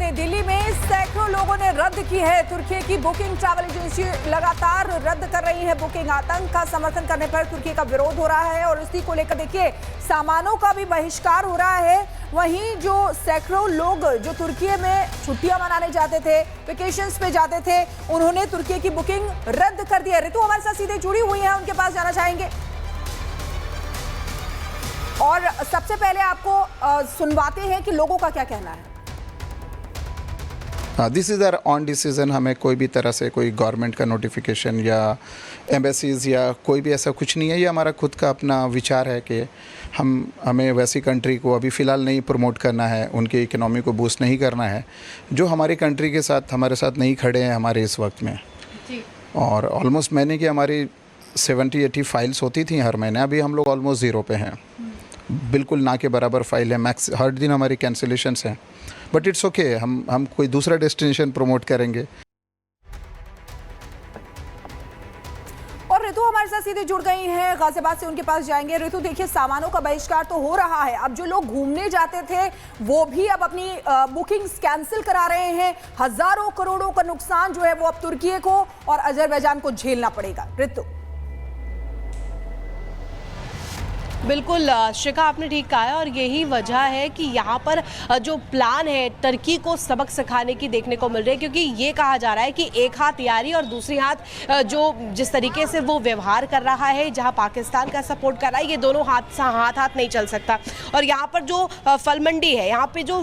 ने दिल्ली में सैकड़ों लोगों ने रद्द की है तुर्की की बुकिंग। ट्रैवल एजेंसी लगातार रद्द कर रही है बुकिंग। आतंक का समर्थन करने पर तुर्की का विरोध हो रहा है और इसी को लेकर देखिए सामानों का भी बहिष्कार हो रहा है। वहीं जो सैकड़ों लोग जो तुर्की में छुट्टियां मनाने जाते थे, वेकेशंस पे जाते थे, उन्होंने तुर्की की बुकिंग रद्द कर दी है। ऋतु हमारे साथ सीधे जुड़ी हुई है, उनके पास जाना चाहेंगे और सबसे पहले आपको सुनवाते हैं कि लोगों का क्या कहना है। This is our own decision. हमें कोई भी तरह से कोई गवर्नमेंट का नोटिफिकेशन या एम्बेसीज या कोई भी ऐसा कुछ नहीं है। ये हमारा खुद का अपना विचार है कि हमें वैसी कंट्री को अभी फ़िलहाल नहीं प्रमोट करना है, उनकी इकोनॉमी को बूस्ट नहीं करना है जो हमारी कंट्री के साथ हमारे साथ नहीं खड़े हैं हमारे इस वक्त में जी। और ऑलमोस्ट मैंने कि हमारी 70-80 फाइल्स होती थी हर महीने, अभी हम लोग ऑलमोस्ट 0 पे हैं। बिल्कुल ना के बराबर फाइल है। मैक्स हर दिन हमारी कैंसिलेशंस हैं, बट इट्स ओके। हम कोई दूसरा डेस्टिनेशन प्रमोट करेंगे। और ऋतु हमारे साथ सीधे जुड़ गई हैं गाजियाबाद से, उनके पास जाएंगे। ऋतु देखिए सामानों का बहिष्कार तो हो रहा है, अब जो लोग घूमने जाते थे वो भी अब अपनी बुकिंग्स कैंसिल करा रहे हैं। हजारों करोड़ों का नुकसान जो है वो अब तुर्की को और अजरबैजान को झेलना पड़ेगा। ऋतु बिल्कुल शिखा, आपने ठीक कहा है और यही वजह है कि यहाँ पर जो प्लान है तुर्की को सबक सिखाने की देखने को मिल रही है, क्योंकि ये कहा जा रहा है कि एक हाथ यारी और दूसरी हाथ जो जिस तरीके से वो व्यवहार कर रहा है, जहाँ पाकिस्तान का सपोर्ट कर रहा है, ये दोनों हाथ नहीं चल सकता। और यहाँ पर जो फल मंडी है, यहाँ पे जो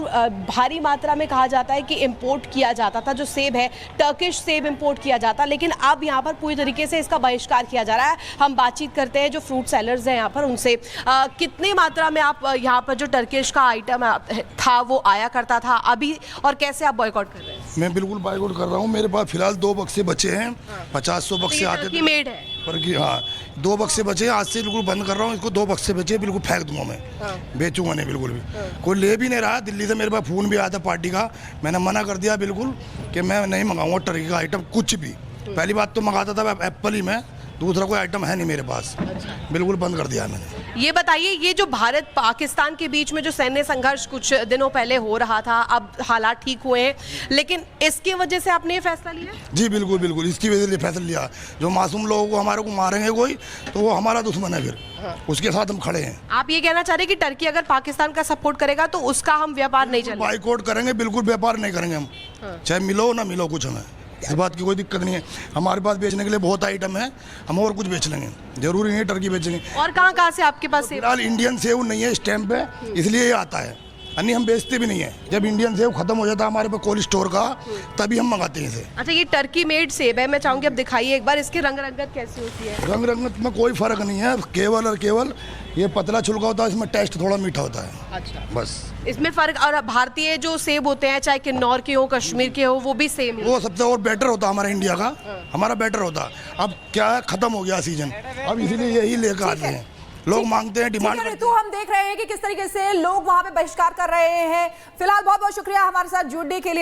भारी मात्रा में कहा जाता है कि इम्पोर्ट किया जाता था, जो सेब है टर्किश सेब इम्पोर्ट किया जाता, लेकिन अब यहाँ पर पूरी तरीके से इसका बहिष्कार किया जा रहा है। हम बातचीत करते हैं जो फ्रूट सेलर्स हैं यहाँ पर उनसे। कितनी मात्रा में आप यहाँ पर जो टर्किश का आइटम था वो आया करता था अभी, और कैसे आप बॉयकॉट कर रहे हैं? मैं बिल्कुल बॉयकॉट कर रहा हूँ। मेरे पास फिलहाल 2 बक्से बचे हैं। 50-100 बक्से आते थे मेड है पर कि हाँ 2 बक्से बचे हैं। आज से बिल्कुल बंद कर रहा हूँ इसको। 2 बक्से बचे बिल्कुल फेंक दूंगा मैं। बेचूंगा नहीं बिल्कुल भी। कोई ले भी नहीं रहा। दिल्ली से मेरे पास फ़ोन भी आया था पार्टी का, मैंने मना कर दिया बिल्कुल कि मैं नहीं मंगाऊंगा टर्की का आइटम कुछ भी। पहली बात तो मंगाता था एप्पल ही में, दूसरा कोई आइटम है नहीं मेरे पास। बिल्कुल बंद कर दिया मैंने। ये बताइए, ये जो भारत पाकिस्तान के बीच में जो सैन्य संघर्ष कुछ दिनों पहले हो रहा था, अब हालात ठीक हुए हैं, लेकिन इसकी वजह से आपने ये फैसला लिया? जी बिल्कुल बिल्कुल, इसकी वजह से फैसला लिया। जो मासूम लोगों को हमारे को मारेंगे कोई तो वो हमारा दुश्मन है, फिर उसके साथ हम खड़े हैं। आप ये कहना चाह रहे हैं कि टर्की अगर पाकिस्तान का सपोर्ट करेगा तो उसका हम व्यापार नहीं चलेगा? बाइकआउट करेंगे, बिल्कुल व्यापार नहीं करेंगे हम। चाहे मिलो ना मिलो कुछ, हमें इस बात की कोई दिक्कत नहीं है। हमारे पास बेचने के लिए बहुत आइटम है, हम और कुछ बेच लेंगे, जरूरी नहीं है टर्की बेचेंगे। और कहाँ से आपके पास सेब? फिलहाल इंडियन सेब नहीं है स्टैम्प पे, इसलिए ये आता है, अन्य हम बेचते भी नहीं है। जब इंडियन सेब खत्म हो जाता है हमारे पास कोल्ड स्टोर का, तभी हम मंगाते हैं इसे। अच्छा, ये टर्की मेड सेब है, मैं चाहूंगी अब दिखाइए एक बार, इसकी रंग रंगत कैसी होती है? रंग रंगत में कोई फर्क नहीं है, केवल और केवल ये पतला छिलका होता है, इसमें टेस्ट थोड़ा मीठा होता है। अच्छा, बस इसमें फर्क। और भारतीय जो सेब होते हैं, चाहे किन्नौर के हो, कश्मीर के हो, वो भी सेम है? वो सबसे और बेटर होता है हमारा इंडिया का। हमारा बेटर होता। अब क्या है, खत्म हो गया सीजन, अब इसीलिए यही लेकर आते हैं लोग, मांगते हैं, डिमांड। ऋतु, हम देख रहे हैं कि किस तरीके से लोग वहां पे बहिष्कार कर रहे हैं। फिलहाल बहुत बहुत शुक्रिया हमारे साथ जुड़ने के लिए।